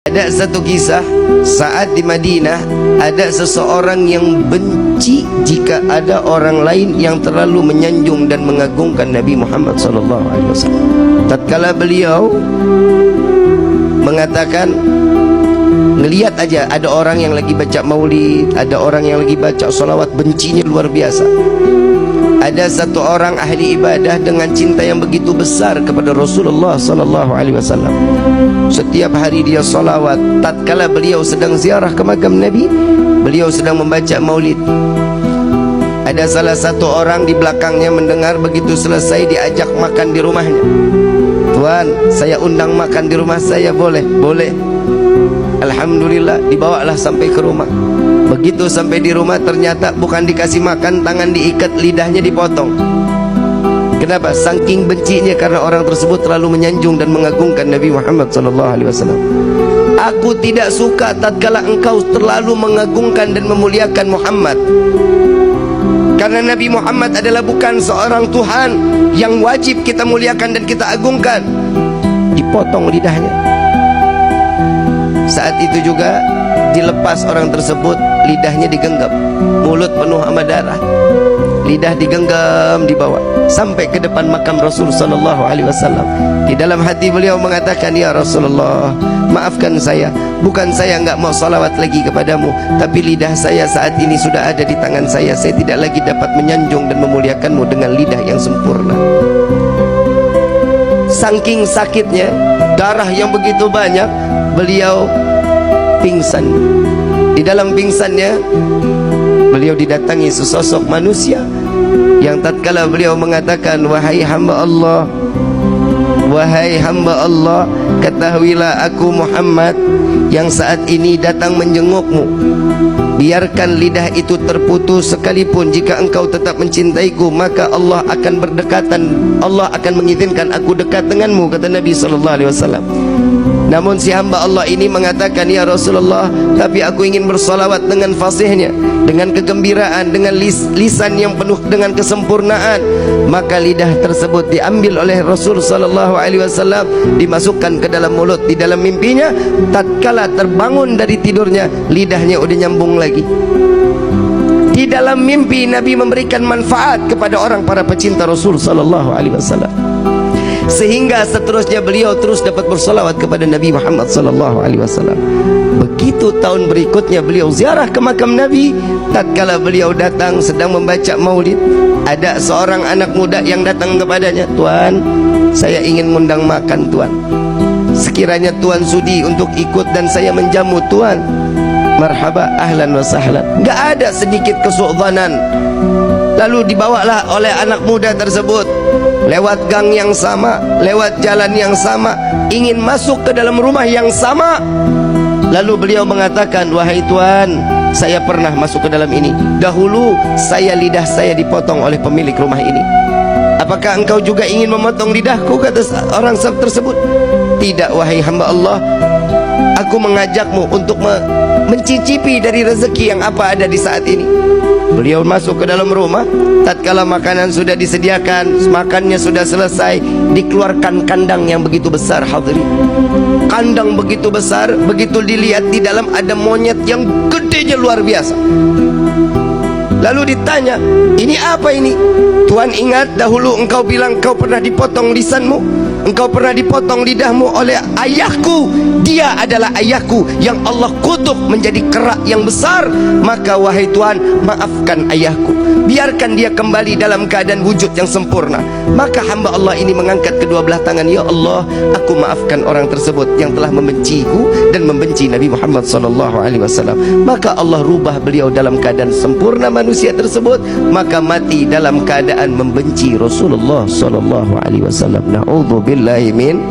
Ada satu kisah saat di Madinah ada seseorang yang benci jika ada orang lain yang terlalu menyanjung dan mengagungkan Nabi Muhammad SAW. Tatkala beliau mengatakan, ngelihat aja ada orang yang lagi baca maulid, ada orang yang lagi baca salawat, bencinya luar biasa. Ada satu orang ahli ibadah dengan cinta yang begitu besar kepada Rasulullah SAW. Setiap hari dia salawat. Tatkala beliau sedang ziarah ke makam Nabi, beliau sedang membaca maulid. Ada salah satu orang di belakangnya mendengar begitu selesai diajak makan di rumahnya. Tuan, saya undang makan di rumah saya, boleh? Boleh. Alhamdulillah, dibawalah sampai ke rumah. Begitu sampai di rumah ternyata bukan dikasih makan, tangan diikat, lidahnya dipotong. Kenapa? Saking bencinya karena orang tersebut terlalu menyanjung dan mengagungkan Nabi Muhammad SAW. Aku tidak suka tatkala engkau terlalu mengagungkan dan memuliakan Muhammad, karena Nabi Muhammad adalah bukan seorang Tuhan yang wajib kita muliakan dan kita agungkan. Dipotong lidahnya. Saat itu juga dilepas orang tersebut, lidahnya digenggam, mulut penuh sama darah, lidah digenggam, dibawa sampai ke depan makam Rasul SAW. Di dalam hati beliau mengatakan, ya Rasulullah, maafkan saya, bukan saya enggak mau salawat lagi kepadamu, tapi lidah saya saat ini sudah ada di tangan saya. Saya tidak lagi dapat menyanjung dan memuliakanmu dengan lidah yang sempurna. Saking sakitnya, darah yang begitu banyak, beliau pingsan. Di dalam pingsannya beliau didatangi sesosok manusia yang tatkala beliau mengatakan, wahai hamba Allah, wahai hamba Allah, ketahuilah aku Muhammad yang saat ini datang menjengukmu. Biarkan lidah itu terputus, sekalipun jika engkau tetap mencintaiku, maka Allah akan berdekatan, Allah akan mengizinkan aku dekat denganmu, kata Nabi SAW. Namun si hamba Allah ini mengatakan, ya Rasulullah, tapi aku ingin bersalawat dengan fasihnya, dengan kegembiraan, dengan lisan yang penuh dengan kesempurnaan. Maka lidah tersebut diambil oleh Rasul SAW, dimasukkan ke dalam mulut. Di dalam mimpinya, tatkala terbangun dari tidurnya, lidahnya udah nyambung lagi. Di dalam mimpi Nabi memberikan manfaat kepada orang para pecinta Rasul SAW, sehingga seterusnya beliau terus dapat bersalawat kepada Nabi Muhammad SAW. Begitu tahun berikutnya beliau ziarah ke makam Nabi. Tatkala beliau datang sedang membaca maulid, ada seorang anak muda yang datang kepadanya, Tuan, saya ingin mengundang makan Tuan. Sekiranya Tuan sudi untuk ikut dan saya menjamu Tuan, marhaba, ahlan wa sahlan. Gak ada sedikit kesu'dhanan. Lalu dibawalah oleh anak muda tersebut lewat gang yang sama, lewat jalan yang sama, ingin masuk ke dalam rumah yang sama. Lalu beliau mengatakan, wahai Tuan, saya pernah masuk ke dalam ini. Dahulu lidah saya dipotong oleh pemilik rumah ini. Apakah engkau juga ingin memotong lidahku, kata orang tersebut. Tidak, wahai hamba Allah, aku mengajakmu untuk mencicipi dari rezeki yang apa ada di saat ini. Beliau masuk ke dalam rumah. Tatkala makanan sudah disediakan, makannya sudah selesai, dikeluarkan kandang yang begitu besar. Hadirin, kandang begitu besar, begitu dilihat di dalam ada monyet yang gedenya luar biasa. Lalu ditanya, ini apa ini? Tuan, ingat dahulu engkau bilang engkau pernah dipotong lisanmu, engkau pernah dipotong lidahmu oleh ayahku. Dia adalah ayahku yang Allah kutuk menjadi kerak yang besar. Maka wahai Tuan, maafkan ayahku, biarkan dia kembali dalam keadaan wujud yang sempurna. Maka hamba Allah ini mengangkat kedua belah tangan, ya Allah, aku maafkan orang tersebut yang telah membenciku dan membenci Nabi Muhammad SAW. Maka Allah rubah beliau dalam keadaan sempurna manusia tersebut, maka mati dalam keadaan membenci Rasulullah SAW. Na'udzubillahi min